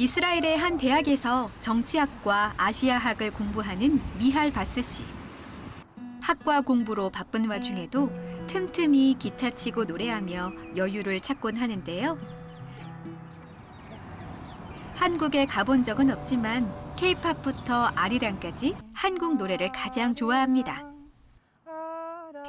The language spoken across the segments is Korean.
이스라엘의 한 대학에서 정치학과 아시아학을 공부하는 미할 바스 씨. 학과 공부로 바쁜 와중에도 틈틈이 기타 치고 노래하며 여유를 찾곤 하는데요. 한국에 가본 적은 없지만 K-팝부터 아리랑까지 한국 노래를 가장 좋아합니다.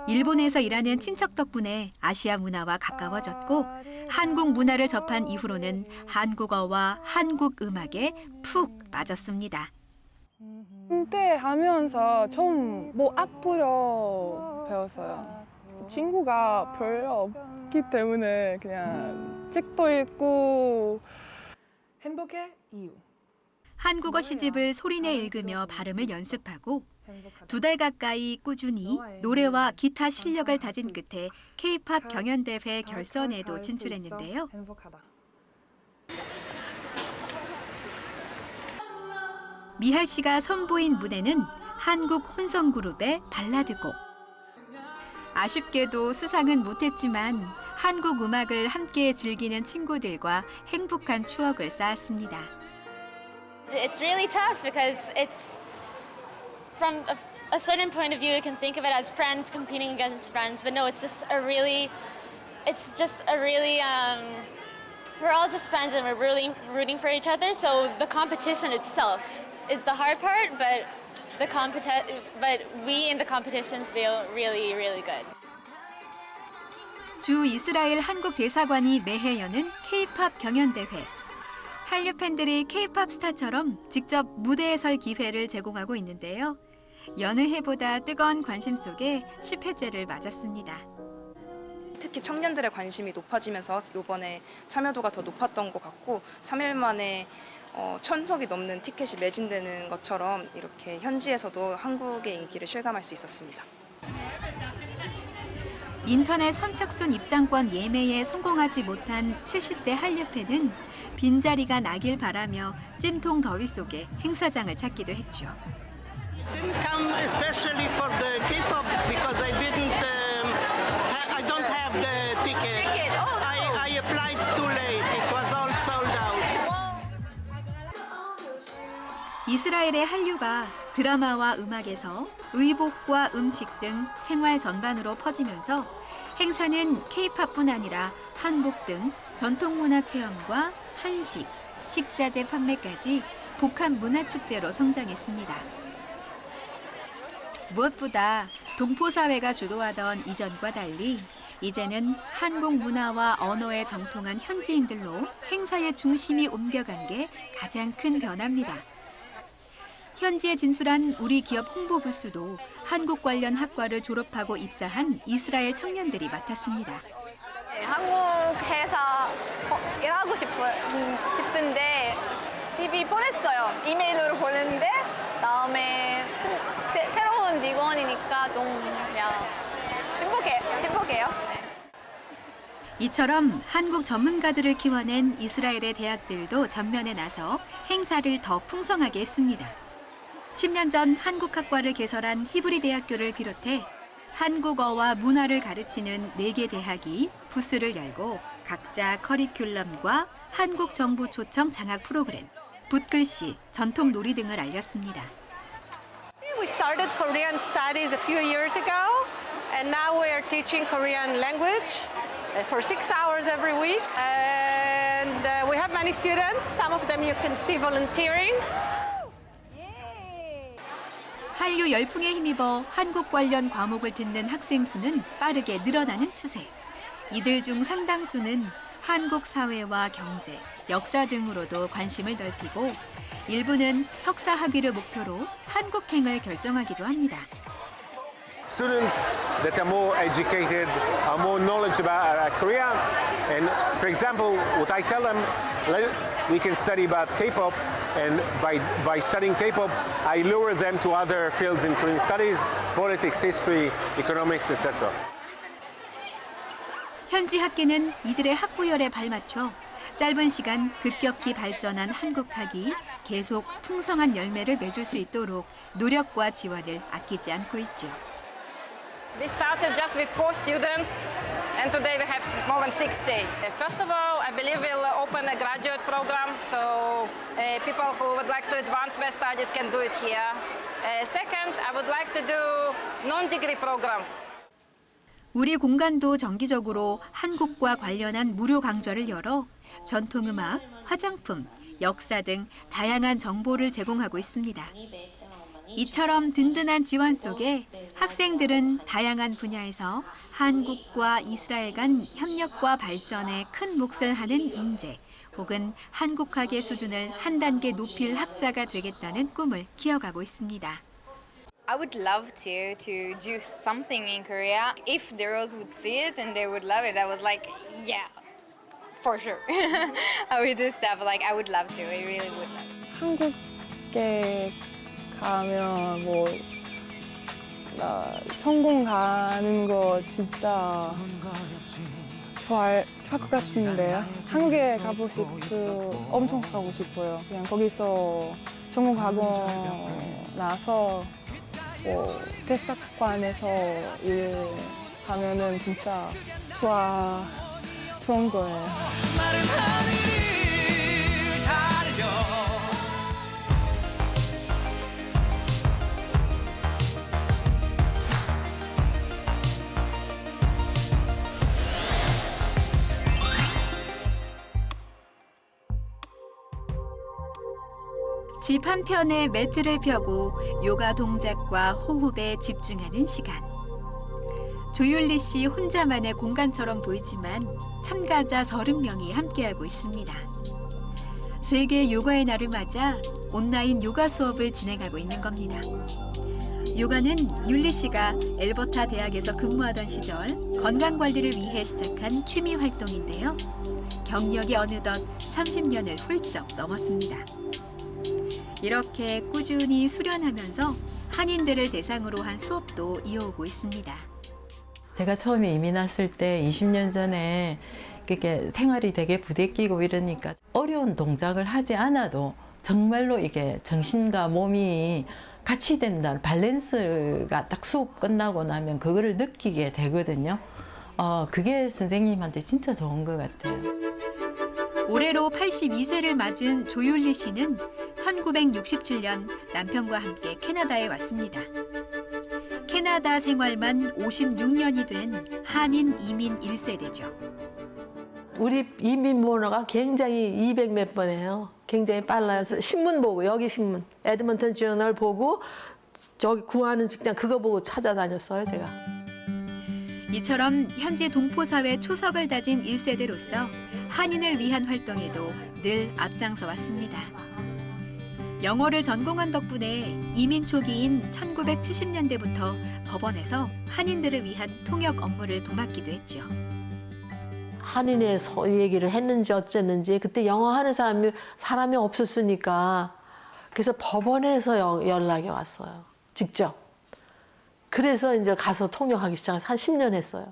일본에서 일하는 친척 덕분에 아시아 문화와 가까워졌고 한국 문화를 접한 이후로는 한국어와 한국 음악에 푹 빠졌습니다. 군대 하면서 처음 악보로 배웠어요. 친구가 별로 없기 때문에 그냥 책도 읽고 행복의 이유. 한국어 시집을 소리내 읽으며 발음을 연습하고 2달 가까이 꾸준히 노래와 기타 실력을 다진 끝에 K-팝 경연대회 결선에도 진출했는데요. 미할 씨가 선보인 무대는 한국 혼성그룹의 발라드곡. 아쉽게도 수상은 못했지만 한국 음악을 함께 즐기는 친구들과 행복한 추억을 쌓았습니다. It's really tough because it's from a certain point of view you can think of it as friends competing against friends, but no, it's just a really we're all just friends and we're really rooting for each other. So the competition itself is the hard part, but we in the competition feel really, really good. 주 이스라엘 한국 대사관이 매해 여는 K-팝 경연대회. 한류 팬들이 K-팝 스타처럼 직접 무대에 설 기회를 제공하고 있는데요. 여느 해보다 뜨거운 관심 속에 10회째를 맞았습니다. 특히 청년들의 관심이 높아지면서 이번에 참여도가 더 높았던 것 같고 3일 만에 1,000석이 넘는 티켓이 매진되는 것처럼 이렇게 현지에서도 한국의 인기를 실감할 수 있었습니다. 인터넷 선착순 입장권 예매에 성공하지 못한 70대 한류 팬은 빈자리가 나길 바라며 찜통 더위 속에 행사장을 찾기도 했죠. Didn't come especially for the K-pop because I don't have the ticket. I applied too late. It was all sold out. 이스라엘의 한류가 드라마와 음악에서 의복과 음식 등 생활 전반으로 퍼지면서 행사는 K-팝뿐 아니라 한복 등 전통문화 체험과 한식, 식자재 판매까지 복합 문화축제로 성장했습니다. 무엇보다 동포사회가 주도하던 이전과 달리 이제는 한국 문화와 언어에 정통한 현지인들로 행사의 중심이 옮겨간 게 가장 큰 변화입니다. 현지에 진출한 우리 기업 홍보 부스도 한국 관련 학과를 졸업하고 입사한 이스라엘 청년들이 맡았습니다. 한국에서 일하고 싶은데 CV 보냈어요. 이메일로 보냈는데 다음에 새로운 직원이니까 좀 그냥 행복해요. 이처럼 한국 전문가들을 키워낸 이스라엘의 대학들도 전면에 나서 행사를 더 풍성하게 했습니다. 10년 전 한국 학과를 개설한 히브리 대학교를 비롯해 한국어와 문화를 가르치는 4개 대학이 부스를 열고 각자 커리큘럼과 한국 정부 초청 장학 프로그램, 붓글씨, 전통 놀이 등을 알렸습니다. We started Korean studies a few years ago, and now we are teaching Korean language for 6 hours every week. And we have many students. Some of them you can see volunteering. 한류 열풍에 힘입어 한국 관련 과목을 듣는 학생 수는 빠르게 늘어나는 추세. 이들 중 상당수는 한국 사회와 경제, 역사 등으로도 관심을 넓히고 일부는 석사 학위를 목표로 한국행을 결정하기도 합니다. Students that are more educated, are more knowledgeable about Korea, and for example, what I tell them, we can study about K-pop, and by studying K-pop, I lure them to other fields in Korean studies, politics, history, economics, etc. 현지 학계는 이들의 학구열에 발맞춰 짧은 시간 급격히 발전한 한국학이 계속 풍성한 열매를 맺을 수 있도록 노력과 지원을 아끼지 않고 있죠. We started just with 4 students and today we have more than 60. First of all, I believe we'll open a graduate program, so people who would like to advance their studies can do it here. Second, I would like to do non-degree programs. 우리 공간도 정기적으로 한국과 관련한 무료 강좌를 열어 전통음악, 화장품, 역사 등 다양한 정보를 제공하고 있습니다. 이처럼 든든한 지원 속에 학생들은 다양한 분야에서 한국과 이스라엘 간 협력과 발전에 큰 몫을 하는 인재, 혹은 한국학의 수준을 한 단계 높일 학자가 되겠다는 꿈을 키워가고 있습니다. I would love to do something in Korea. If the girls would see it and they would love it, I was like, yeah, for sure. I would do stuff like I would love to. I really would love. 한국에 가면 뭐 나 천공 가는 거 진짜 좋아할 것 같은데요. 한국에 엄청 가고 싶어요. 그냥 거기서 전공 가고 나서 뭐 대사관에서 일 가면은 진짜 좋은 거예요. 집 한편에 매트를 펴고 요가 동작과 호흡에 집중하는 시간. 조율리 씨 혼자만의 공간처럼 보이지만 참가자 30명이 함께하고 있습니다. 세계 요가의 날을 맞아 온라인 요가 수업을 진행하고 있는 겁니다. 요가는 율리 씨가 엘버타 대학에서 근무하던 시절 건강관리를 위해 시작한 취미 활동인데요. 경력이 어느덧 30년을 훌쩍 넘었습니다. 이렇게 꾸준히 수련하면서 한인들을 대상으로 한 수업도 이어오고 있습니다. 제가 처음에 이민 왔을 때 20년 전에 이렇게 생활이 되게 부대끼고 이러니까 어려운 동작을 하지 않아도 정말로 이게 정신과 몸이 같이 된다, 밸런스가 딱 수업 끝나고 나면 그거를 느끼게 되거든요. 그게 선생님한테 진짜 좋은 것 같아요. 올해로 82세를 맞은 조율리 씨는 1967년 남편과 함께 캐나다에 왔습니다. 캐나다 생활만 56년이 된 한인 이민 1세대죠. 우리 이민 문화가 굉장히 200 몇 번이에요. 굉장히 빨라요. 신문 보고, 여기 신문, 에드먼턴 저널 보고 저기 구하는 직장 그거 보고 찾아다녔어요, 제가. 이처럼 현지 동포사회 초석을 다진 1세대로서 한인을 위한 활동에도 늘 앞장서 왔습니다. 영어를 전공한 덕분에 이민 초기인 1970년대부터 법원에서 한인들을 위한 통역 업무를 도맡기도 했죠. 한인의 얘기를 했는지 어쨌는지 그때 영어 하는 사람이 없었으니까 그래서 법원에서 연락이 왔어요. 직접. 그래서 이제 가서 통역하기 시작해서 한 10년 했어요.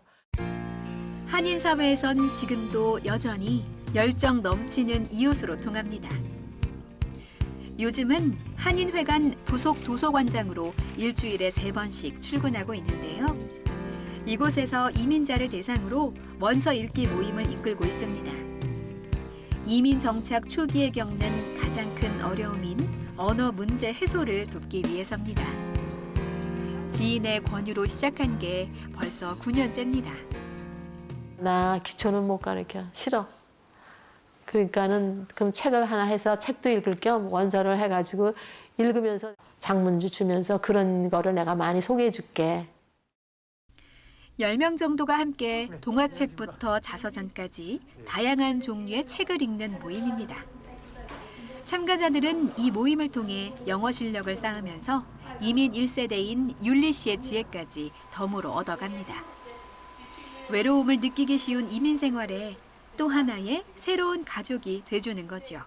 한인 사회에선 지금도 여전히 열정 넘치는 이웃으로 통합니다. 요즘은 한인회관 부속 도서관장으로 일주일에 3번씩 출근하고 있는데요. 이곳에서 이민자를 대상으로 원서 읽기 모임을 이끌고 있습니다. 이민 정착 초기에 겪는 가장 큰 어려움인 언어 문제 해소를 돕기 위해서입니다. 지인의 권유로 시작한 게 벌써 9년째입니다. 나 기초는 못 가르쳐. 싫어. 그러니까는 그럼 책을 하나 해서 책도 읽을 겸 원서를 해가지고 읽으면서 장문지 주면서 그런 거를 내가 많이 소개해 줄게. 10명 정도가 함께 동화책부터 자서전까지 다양한 종류의 책을 읽는 모임입니다. 참가자들은 이 모임을 통해 영어 실력을 쌓으면서 이민 1세대인 율리 씨의 지혜까지 덤으로 얻어갑니다. 외로움을 느끼기 쉬운 이민 생활에 또 하나의 새로운 가족이 돼주는 거죠.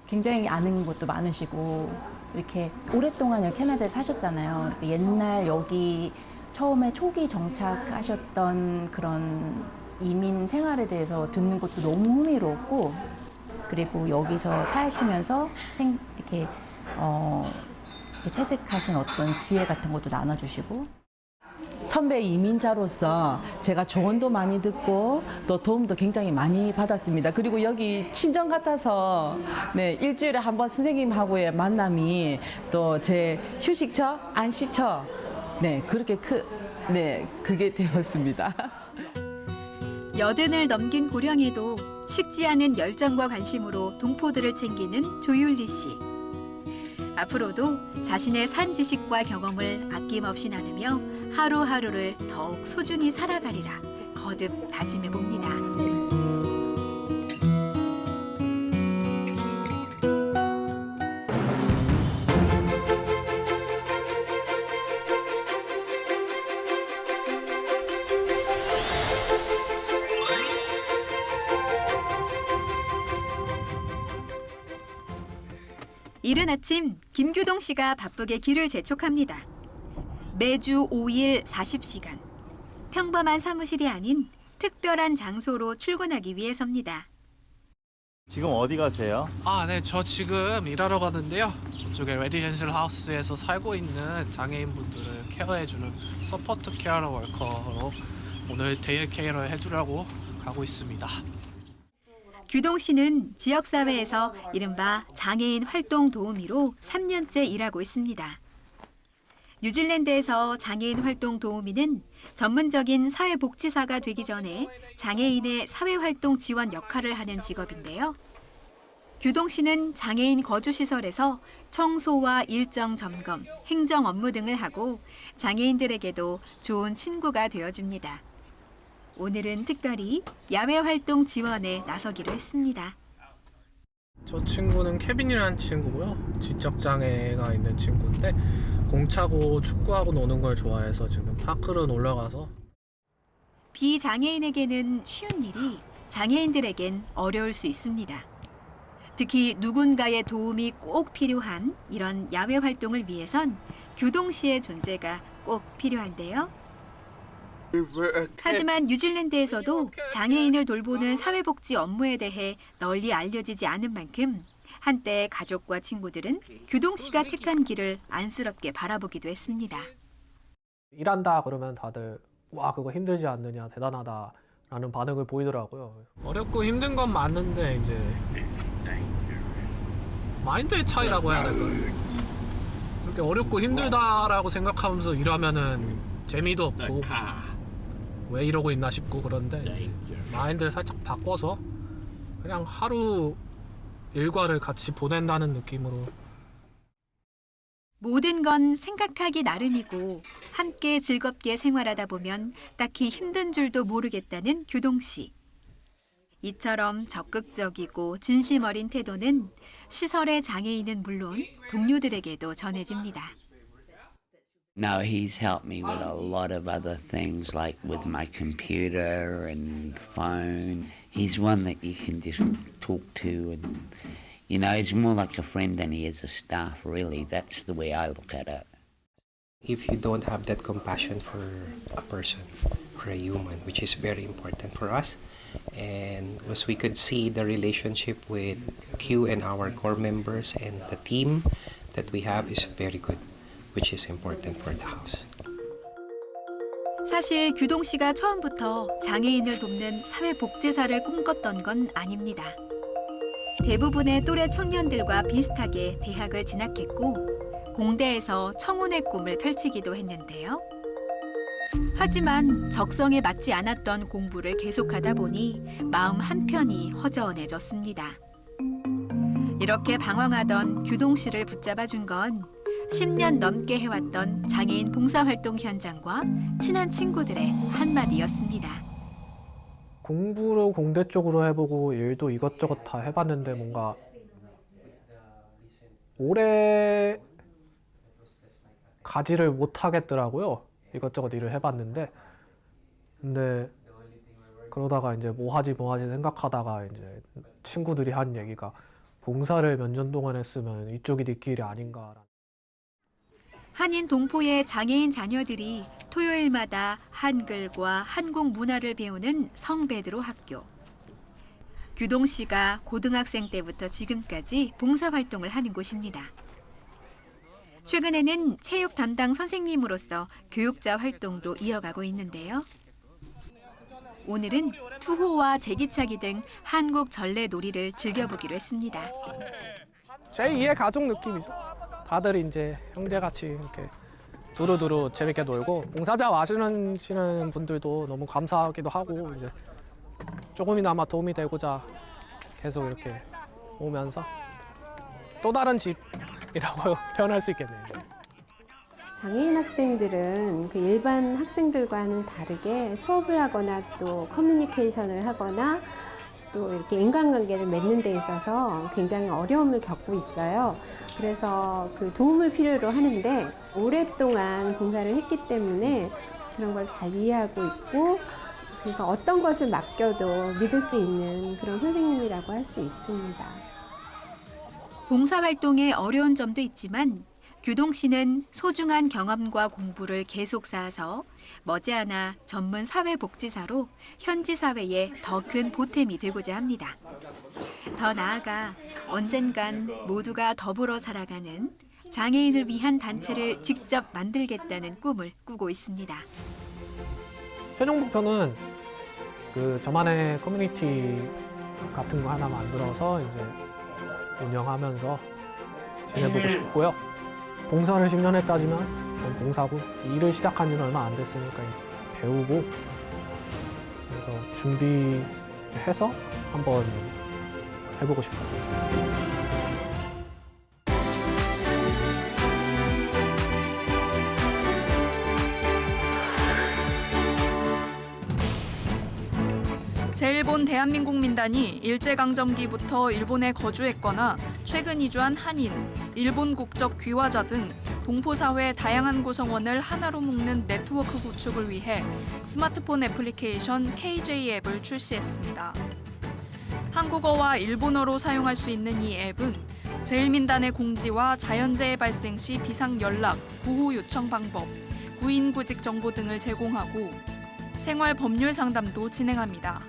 굉장히 아는 것도 많으시고 이렇게 오랫동안 여기 캐나다에 사셨잖아요. 옛날 여기 처음에 초기 정착하셨던 그런 이민 생활에 대해서 듣는 것도 너무 흥미로웠고 그리고 여기서 사시면서 이렇게 체득하신 어떤 지혜 같은 것도 나눠주시고 선배 이민자로서 제가 조언도 많이 듣고 또 도움도 굉장히 많이 받았습니다. 그리고 여기 친정 같아서 네, 일주일에 한 번 선생님하고의 만남이 또 제 휴식처, 안식처 네, 그렇게 그게 되었습니다. 80을 넘긴 고령에도 식지 않은 열정과 관심으로 동포들을 챙기는 조율리 씨. 앞으로도 자신의 산 지식과 경험을 아낌없이 나누며 하루하루를 더욱 소중히 살아가리라 거듭 다짐해 봅니다. 이른 아침 김규동 씨가 바쁘게 길을 재촉합니다. 매주 5일 40시간. 평범한 사무실이 아닌 특별한 장소로 출근하기 위해서입니다. 지금 어디 가세요? 네, 저 지금 일하러 가는데요. 저쪽에 레지던셜 하우스에서 살고 있는 장애인분들을 케어해주는 서포트 케어 워커로 오늘 데이 케어를 해주려고 가고 있습니다. 규동 씨는 지역사회에서 이른바 장애인 활동 도우미로 3년째 일하고 있습니다. 뉴질랜드에서 장애인 활동 도우미는 전문적인 사회복지사가 되기 전에 장애인의 사회활동 지원 역할을 하는 직업인데요. 규동 씨는 장애인 거주시설에서 청소와 일정 점검, 행정 업무 등을 하고 장애인들에게도 좋은 친구가 되어줍니다. 오늘은 특별히 야외 활동 지원에 나서기로 했습니다. 저 친구는 케빈이라는 친구고요. 지적장애가 있는 친구인데 공차고 축구하고 노는 걸 좋아해서 지금 파크로 놀러 가서. 비장애인에게는 쉬운 일이 장애인들에겐 어려울 수 있습니다. 특히 누군가의 도움이 꼭 필요한 이런 야외 활동을 위해선 규동 씨의 존재가 꼭 필요한데요. 하지만 뉴질랜드에서도 장애인을 돌보는 사회복지 업무에 대해 널리 알려지지 않은 만큼 한때 가족과 친구들은 규동 씨가 택한 길을 안쓰럽게 바라보기도 했습니다. 일한다 그러면 다들 와 그거 힘들지 않느냐 대단하다라는 반응을 보이더라고요. 어렵고 힘든 건 맞는데 이제 마인드의 차이라고 해야 될까요? 그렇게 어렵고 힘들다라고 생각하면서 일하면은 재미도 없고 왜 이러고 있나 싶고 그런데 마인드를 살짝 바꿔서 그냥 하루 일과를 같이 보낸다는 느낌으로. 모든 건 생각하기 나름이고 함께 즐겁게 생활하다 보면 딱히 힘든 줄도 모르겠다는 규동 씨. 이처럼 적극적이고 진심 어린 태도는 시설의 장애인은 물론 동료들에게도 전해집니다. No, he's helped me with a lot of other things, like with my computer and phone. He's one that you can just talk to, and you know, he's more like a friend than he is a staff, really. That's the way I look at it. If you don't have that compassion for a person, for a human, which is very important for us, and as we could see the relationship with Q and our core members and the team that we have is very good, which is important for the house. 사실 규동 씨가 처음부터 장애인을 돕는 사회복지사를 꿈꿨던 건 아닙니다. 대부분의 또래 청년들과 비슷하게 대학을 진학했고 공대에서 청운의 꿈을 펼치기도 했는데요. 하지만 적성에 맞지 않았던 공부를 계속하다 보니 마음 한편이 허전해졌습니다. 이렇게 방황하던 규동 씨를 붙잡아준 건 10년 넘게 해왔던 장애인 봉사활동 현장과 친한 친구들의 한마디였습니다. 공부를 공대 쪽으로 해보고 일도 이것저것 다 해봤는데 뭔가 오래 가지를 못하겠더라고요. 이것저것 일을 해봤는데 근데 그러다가 이제 뭐 하지 생각하다가 이제 친구들이 한 얘기가 봉사를 몇 년 동안 했으면 이쪽이 네 길이 아닌가. 한인 동포의 장애인 자녀들이 토요일마다 한글과 한국 문화를 배우는 성베드로 학교. 규동 씨가 고등학생 때부터 지금까지 봉사활동을 하는 곳입니다. 최근에는 체육 담당 선생님으로서 교육자 활동도 이어가고 있는데요. 오늘은 투호와 제기차기 등 한국 전래 놀이를 즐겨보기로 했습니다. 제2의 가족 느낌이죠. 다들 이제 형제같이 이렇게 두루두루 재밌게 놀고 봉사자 와주시는 분들도 너무 감사하기도 하고 이제 조금이나마 도움이 되고자 계속 이렇게 오면서 또 다른 집이라고 표현할 수 있겠네요. 장애인 학생들은 그 일반 학생들과는 다르게 수업을 하거나 또 커뮤니케이션을 하거나 또 이렇게 인간관계를 맺는 데 있어서 굉장히 어려움을 겪고 있어요. 그래서 그 도움을 필요로 하는데 오랫동안 봉사를 했기 때문에 그런 걸 잘 이해하고 있고 그래서 어떤 것을 맡겨도 믿을 수 있는 그런 선생님이라고 할 수 있습니다. 봉사활동에 어려운 점도 있지만 규동 씨는 소중한 경험과 공부를 계속 쌓아서 머지않아 전문 사회복지사로 현지 사회에 더 큰 보탬이 되고자 합니다. 더 나아가 언젠간 모두가 더불어 살아가는 장애인을 위한 단체를 직접 만들겠다는 꿈을 꾸고 있습니다. 최종 목표는 그 저만의 커뮤니티 같은 거 하나 만들어서 이제 운영하면서 지내보고 싶고요. 봉사를 10년 했다지만 봉사고 일을 시작한 지는 얼마 안 됐으니까 배우고 그래서 준비해서 한번 해보고 싶어요. 제1본 대한민국 민단이 일제강점기부터 일본에 거주했거나 최근 이주한 한인, 일본 국적 귀화자 등 동포사회 다양한 구성원을 하나로 묶는 네트워크 구축을 위해 스마트폰 애플리케이션 KJ 앱을 출시했습니다. 한국어와 일본어로 사용할 수 있는 이 앱은 제1민단의 공지와 자연재해 발생 시 비상연락, 구호 요청 방법, 구인구직 정보 등을 제공하고 생활 법률 상담도 진행합니다.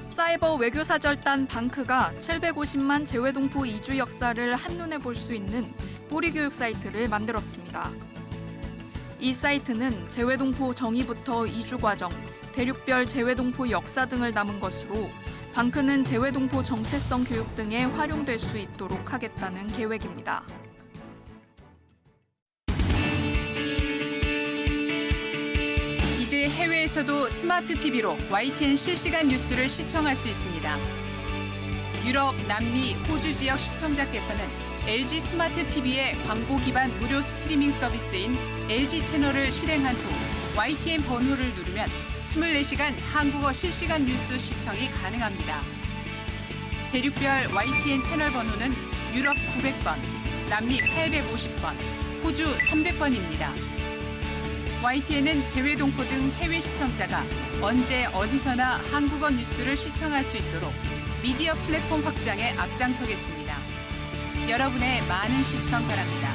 사이버 외교사절단 방크가 750만 재외동포 이주 역사를 한눈에 볼 수 있는 뿌리교육 사이트를 만들었습니다. 이 사이트는 재외동포 정의부터 이주 과정, 대륙별 재외동포 역사 등을 담은 것으로 방크는 재외동포 정체성 교육 등에 활용될 수 있도록 하겠다는 계획입니다. 이제 해외에서도 스마트 TV로 YTN 실시간 뉴스를 시청할 수 있습니다. 유럽, 남미, 호주 지역 시청자께서는 LG 스마트 TV의 광고 기반 무료 스트리밍 서비스인 LG 채널을 실행한 후 YTN 번호를 누르면 24시간 한국어 실시간 뉴스 시청이 가능합니다. 대륙별 YTN 채널 번호는 유럽 900번, 남미 850번, 호주 300번입니다. YTN은 재외동포 등 해외 시청자가 언제 어디서나 한국어 뉴스를 시청할 수 있도록 미디어 플랫폼 확장에 앞장서겠습니다. 여러분의 많은 시청 바랍니다.